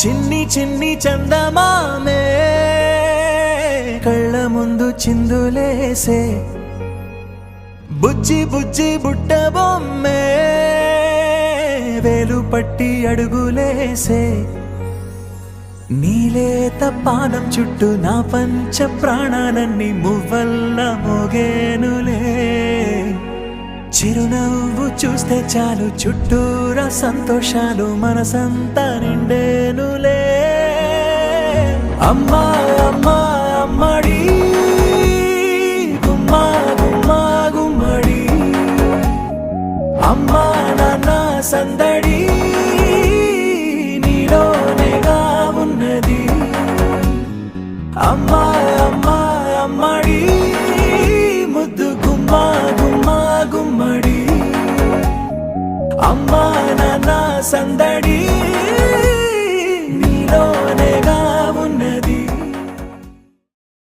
చిన్ని చిన్ని చందమామే కళ్ళ ముందు చిందులేసే బుజ్జి బుజ్జి బుట్ట బొమ్మే వేలు పట్టి అడుగులేసే నీలేత పానం చుట్టూ నా పంచ ప్రాణాలన్నీ మువ్వల్ల మోగేనులే చిరునవ్వు చూస్తే చాలు చుట్టూరా సంతోషాలు మనసంతా నిండేనులే అమ్మా అమ్మా అమ్మడి గుమ్మా గుమ్మా గుమ్మడి అమ్మా నాన్న సందడి నీలోనేగా ఉన్నది అమ్మా అమ్మా అమ్మడి ముద్దు గుమ్మా గుమ్మా గుమ్మడి అమ్మా నాన్న సందడి